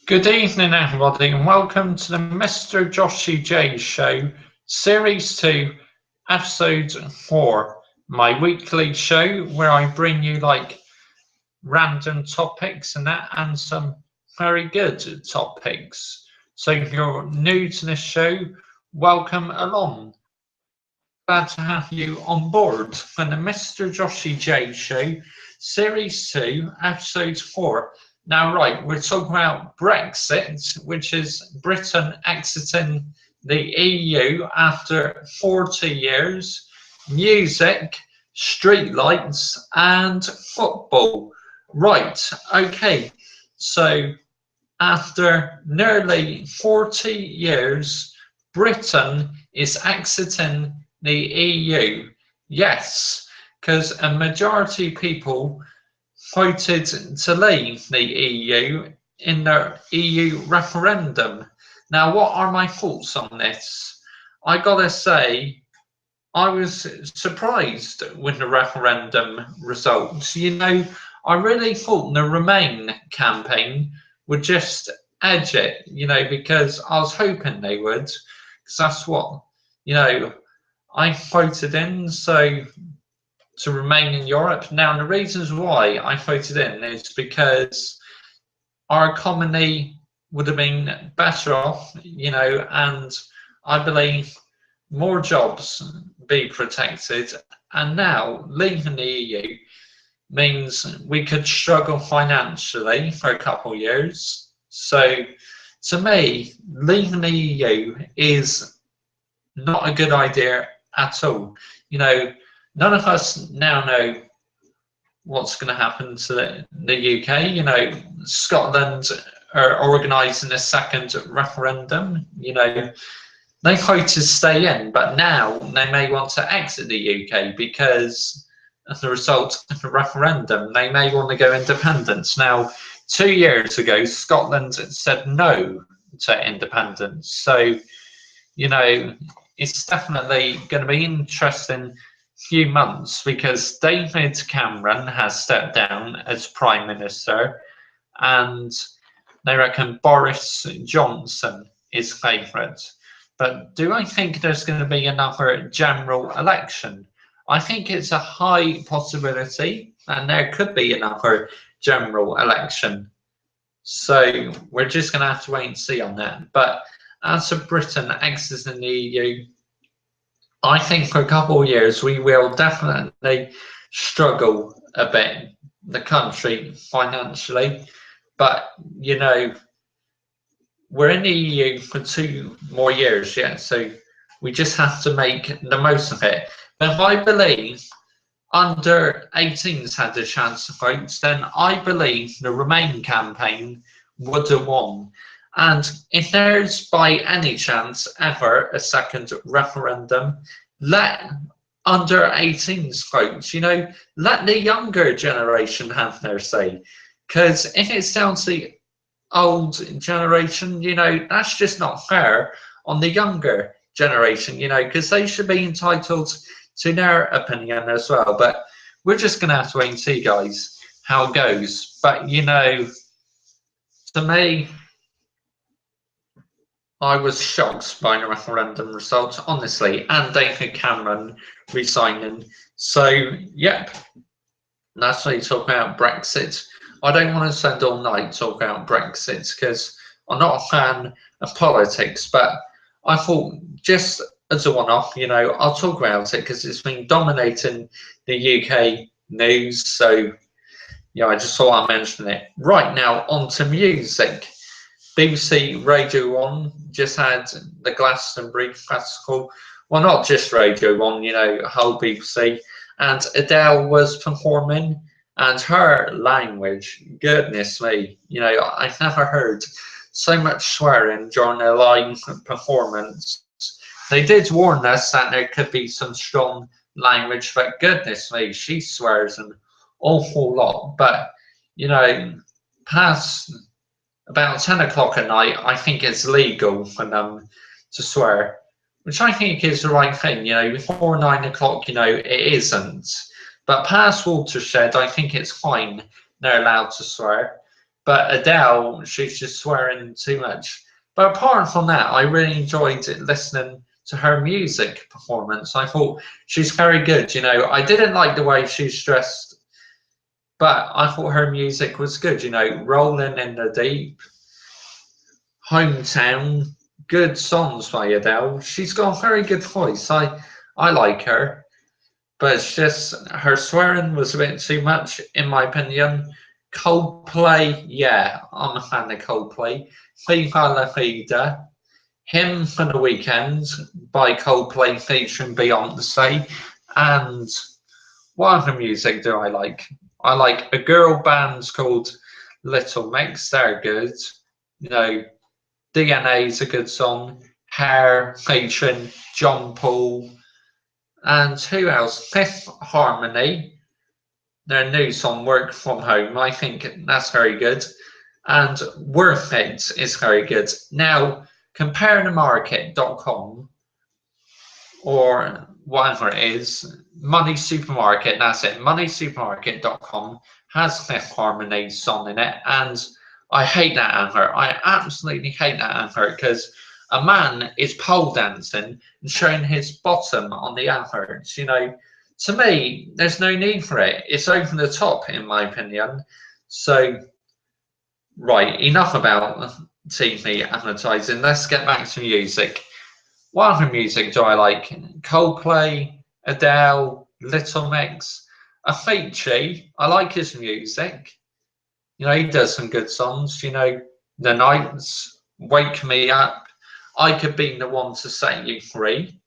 Good evening, everybody, and welcome to the MrJoshiej show, Series 2, Episode 4, my weekly show where I bring you like random topics and that, and some very good topics. So if you're new to this show, welcome along. Glad to have you on board for the MrJoshiej show, Series 2, Episode 4. Now, right, we're talking about Brexit, which is Britain exiting the EU after 40 years, music, streetlights, and football. Right, okay, so after nearly 40 years, Britain is exiting the EU. Yes, because a majority of people voted to leave the EU in the EU referendum. Now, what are my thoughts on this? I gotta say, I was surprised with the referendum results. I really thought the Remain campaign would just edge it, because I was hoping they would, because that's what, I voted in, so to remain in Europe. Now, the reasons why I voted in is because our economy would have been better off, and I believe more jobs be protected. And now leaving the EU means we could struggle financially for a couple of years. So to me, leaving the EU is not a good idea at all. None of us now know what's going to happen to the UK. Scotland are organising a second referendum. They voted to stay in, but now they may want to exit the UK because as a result of the referendum, they may want to go independent. Now, 2 years ago, Scotland said no to independence. So, it's definitely going to be interesting few months because David Cameron has stepped down as Prime Minister and they reckon Boris Johnson is favourite. But do I think there's going to be another general election? I think it's a high possibility and there could be another general election. So we're just going to have to wait and see on that. But as for Britain exiting the EU, I think for a couple of years we will definitely struggle a bit, the country financially. But, we're in the EU for 2 more years yet, so we just have to make the most of it. But if I believe under 18s had a chance to vote, then I believe the Remain campaign would have won. And if there's by any chance ever a second referendum, let under 18s vote, let the younger generation have their say. Because if it's down to the old generation, that's just not fair on the younger generation, because they should be entitled to their opinion as well. But we're just going to have to wait and see, guys, how it goes. But, to me, I was shocked by the referendum result, honestly, and David Cameron resigning. So, yep, that's why you talk about Brexit. I don't want to spend all night talking about Brexit because I'm not a fan of politics, but I thought just as a one-off, I'll talk about it because it's been dominating the UK news. So, I just thought I'd mention it. Right now, on to music. BBC Radio 1 just had the Glastonbury Festival. Well, not just Radio 1, whole BBC. And Adele was performing, and her language, goodness me, I've never heard so much swearing during a live performance. They did warn us that there could be some strong language, but goodness me, she swears an awful lot. But, past about 10 o'clock at night, I think it's legal for them to swear, which I think is the right thing. Before 9 o'clock, it isn't. But past watershed, I think it's fine. They're allowed to swear. But Adele, she's just swearing too much. But apart from that, I really enjoyed listening to her music performance. I thought she's very good. You know, I didn't like the way she's dressed, but I thought her music was good. You know, Rolling in the Deep, Hometown, good songs by Adele. She's got a very good voice. I like her, but it's just her swearing was a bit too much, in my opinion. Coldplay, yeah, I'm a fan of Coldplay. Viva la Vida, Hymn for the Weekend by Coldplay featuring Beyonce, and what other music do I like? I like a girl band called Little Mix, they're good. You know, DNA's a good song. Hair featuring John Paul. And who else? Fifth Harmony, their new song Work From Home. I think that's very good. And Worth It is very good. Now, comparethemarket.com or whatever it is, Money Supermarket, that's it, moneysupermarket.com has Fifth Harmony song in it. And I hate that advert. I absolutely hate that advert because a man is pole dancing and showing his bottom on the adverts. You know, to me, there's no need for it. It's over the top, in my opinion. So, right, enough about TV advertising. Let's get back to music. What other music do I like? Coldplay, Adele, Little Mix, Avicii. I like his music. You know, he does some good songs. You know, The Nights, Wake Me Up, I Could Be the One to Set You Free.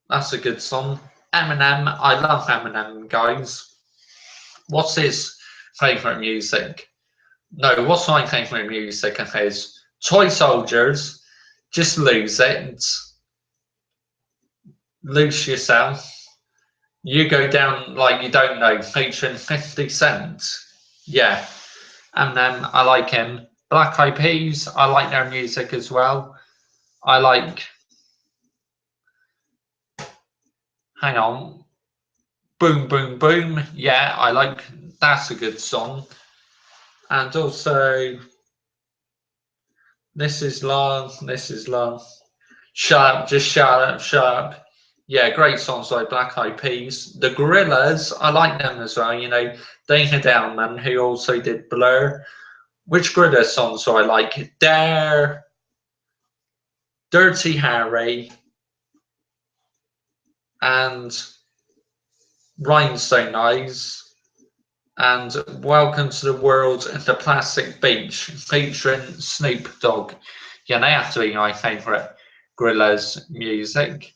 That's a good song. Eminem, I love Eminem, guys. What's his favourite music? No, what's my favourite music of his? Toy Soldiers, Just Lose It, Lose Yourself, You Go Down Like You Don't Know, featuring 50 Cent. Yeah, and then I like him. Black Eyed Peas, I like their music as well. I like, hang on, Boom Boom Boom. Yeah, I like, that's a good song. And also, This Is Love, This Is Love. Shut Up, Just Shut Up, Shut Up. Yeah, great songs like Black Eyed Peas. The Gorillas, I like them as well. You know, Dana Downman, who also did Blur. Which Gorillaz songs do I like? Dare, Dirty Harry, and Rhinestone Eyes, and Welcome to the World and the Plastic Beach, featuring Snoop Dogg. Yeah, they have to be my favourite Gorillaz music.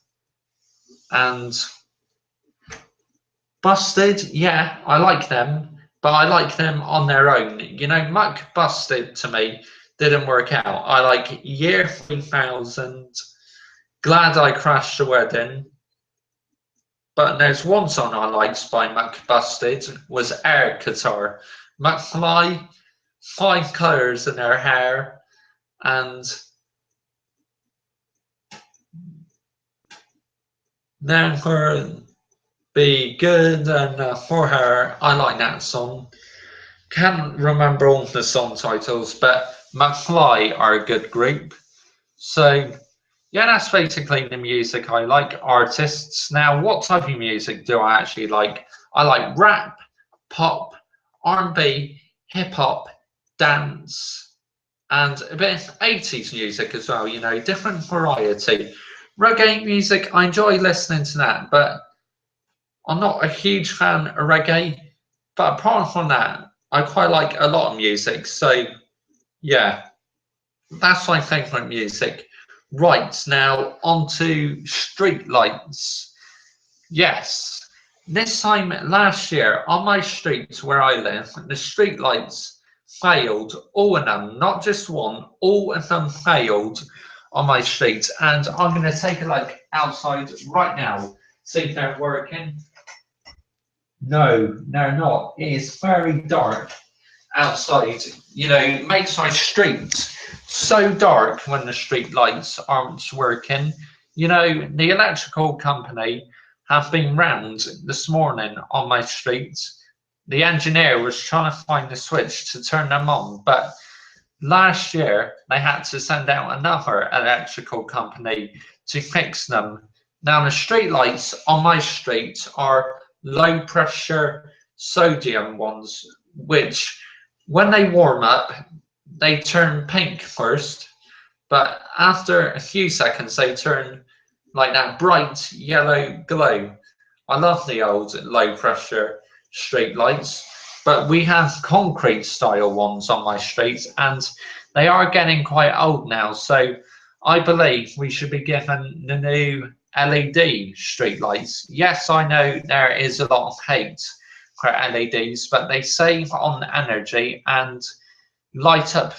And Busted, yeah, I like them, but I like them on their own. You know, Muck Busted to me didn't work out. I like Year 3000, Glad I Crashed the Wedding, but there's one song I liked by Muck Busted was Air Guitar. McFly, 5 colours in her hair, and Never Be Good, and For Her, I like that song. Can't remember all the song titles, but McFly are a good group. So, yeah, that's basically the music I like, artists. Now, what type of music do I actually like? I like rap, pop, R&B, hip hop, dance, and a bit of 80s music as well, you know, different variety. Reggae music, I enjoy listening to that, but I'm not a huge fan of reggae. But apart from that, I quite like a lot of music. So, yeah, that's my favourite music. Right, now on to street lights. Yes, this time last year on my streets where I live, the street lights failed, all of them, not just one, all of them failed on my street. And I'm going to take a look outside right now, see if they're working. No, they're not. It is very dark outside. You know, it makes my streets so dark when the street lights aren't working. You know, the electrical company have been round this morning on my street. the engineer was trying to find the switch to turn them on, but last year they had to send out another electrical company to fix them. Now the street lights on my street are low pressure sodium ones, which when they warm up, they turn pink first, but after a few seconds they turn like that bright yellow glow. I love the old low pressure street lights, but we have concrete style ones on my street and they are getting quite old now. So I believe we should be given the new LED street lights. Yes, I know there is a lot of hate for LEDs, but they save on energy and light up.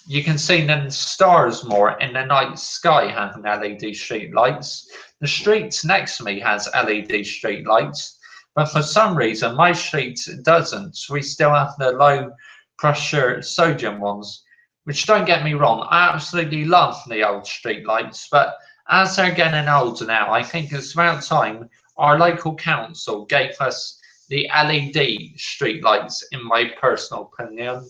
You can see them stars more in the night sky having LED street lights. The street next to me has LED street lights, but for some reason my street doesn't. We still have the low pressure sodium ones, which don't get me wrong, I absolutely love the old street lights, but as they're getting older now, I think it's about time our local council gave us the LED street lights, in my personal opinion.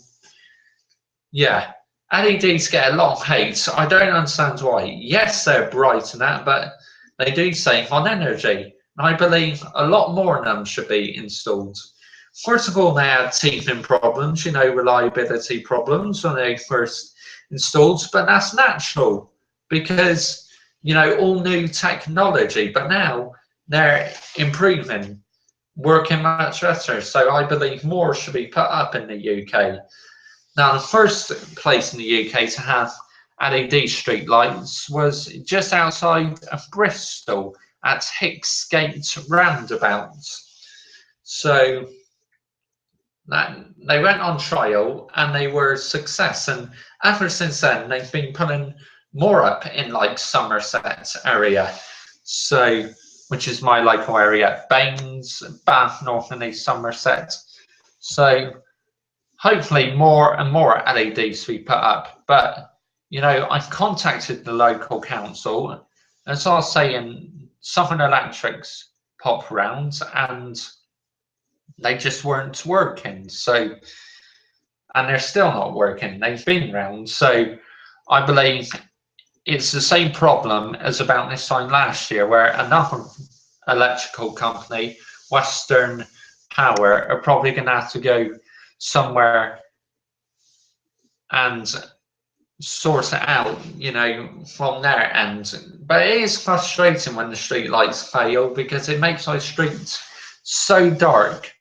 Yeah, LEDs get a lot of hate. I don't understand why. Yes, they're bright and that, but they do save on energy. I believe a lot more of them should be installed. First of all, they had teething problems, reliability problems when they first installed, but that's natural because, all new technology, but now they're improving, working much better. So I believe more should be put up in the UK. Now, the first place in the UK to have LED street lights was just outside of Bristol at Hicksgate Roundabout. So that they went on trial and they were a success. And ever since then, they've been putting more up in like Somerset area. So, which is my local area, Baines, Bath, North and East Somerset. So hopefully more and more LEDs to be put up. But, I've contacted the local council, as I was saying, Southern Electrics pop round and they just weren't working. So, and they're still not working. They've been round. So I believe it's the same problem as about this time last year, where another electrical company, Western Power, are probably going to have to go somewhere and sort it out, from their end. But it is frustrating when the street lights fail because it makes our streets so dark.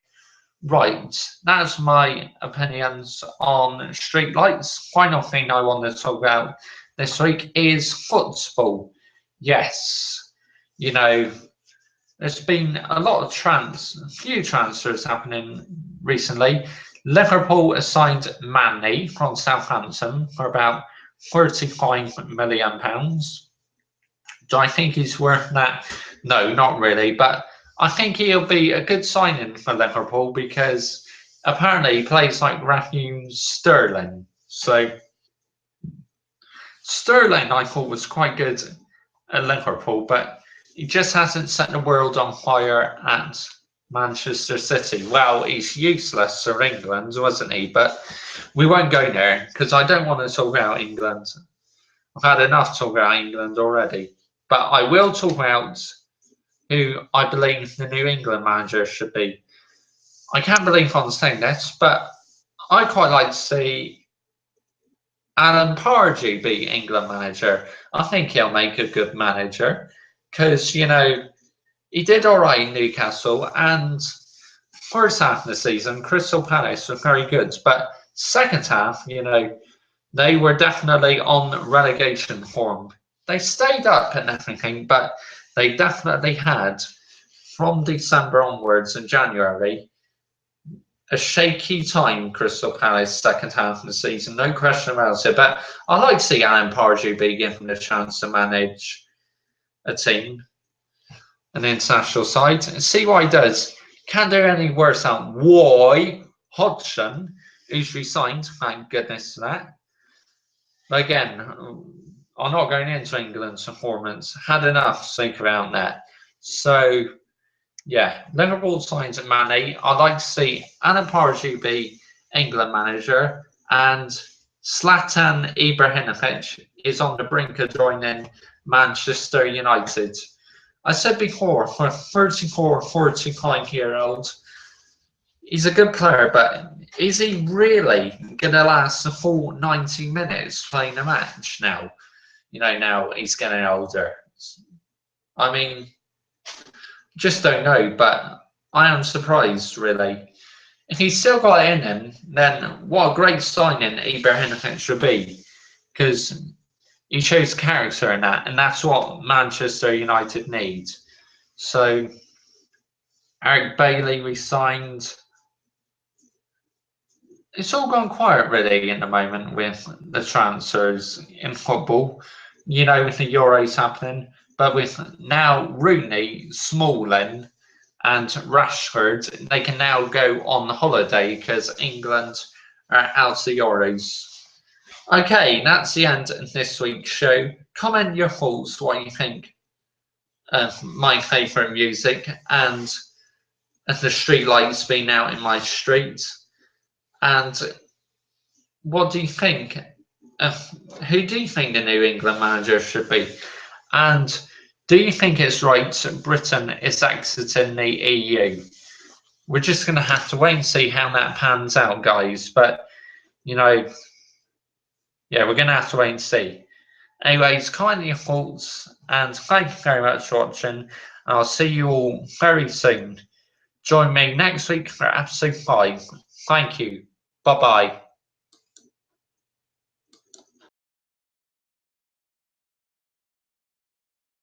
Right, that's my opinions on street lights. Final thing I want to talk about this week is football. Yes, there's been a few transfers happening recently. Liverpool assigned Manny from Southampton for about £35 million. Do I think he's worth that? No, not really. But I think he'll be a good signing for Liverpool because apparently he plays like Raheem Sterling. So Sterling, I thought, was quite good at Liverpool, but he just hasn't set the world on fire at Manchester City. Well, he's useless for England, wasn't he? But we won't go there because I don't want to talk about England. I've had enough talk about England already. But I will talk about who I believe the new England manager should be. I can't believe I'm saying this, but I quite like to see Alan Pardew be England manager. I think he'll make a good manager because, he did all right in Newcastle, and first half of the season, Crystal Palace were very good, but second half, they were definitely on relegation form. They stayed up and everything, but they definitely had, from December onwards and January, a shaky time, Crystal Palace, second half of the season, no question about it. But I like to see Alan Pardew be given a chance to manage a team, an international side, and see what he does. Can't do any worse than Roy Hodgson, who's resigned, thank goodness for that. But again, I'm not going into England's performance. Had enough to think about that. So Yeah, Liverpool signs Manny. I'd like to see Anna Pardew be England manager, and Zlatan Ibrahimovic is on the brink of joining Manchester United. I said before, for a 34, 45-year-old, he's a good player, but is he really going to last the full 90 minutes playing a match now? Now he's getting older. I mean, just don't know, but I am surprised, really. If he's still got it in him, then what a great signing Ibrahimovic should be, because he shows character in that, and that's what Manchester United needs. So, Eric Bailey resigned. It's all gone quiet, really, in the moment with the transfers in football, with the Euros happening, but with now Rooney, Smalling, and Rashford, they can now go on holiday because England are out of the Euros. Okay, that's the end of this week's show. Comment your thoughts, what you think of my favourite music and the street lights being out in my street. And what do you think? Who do you think the new England manager should be? And do you think it's right Britain is exiting the EU? We're just going to have to wait and see how that pans out, guys. But, yeah, we're going to have to wait and see. Anyways, comment your thoughts, and thank you very much for watching. And I'll see you all very soon. Join me next week for episode 5. Thank you. Bye-bye.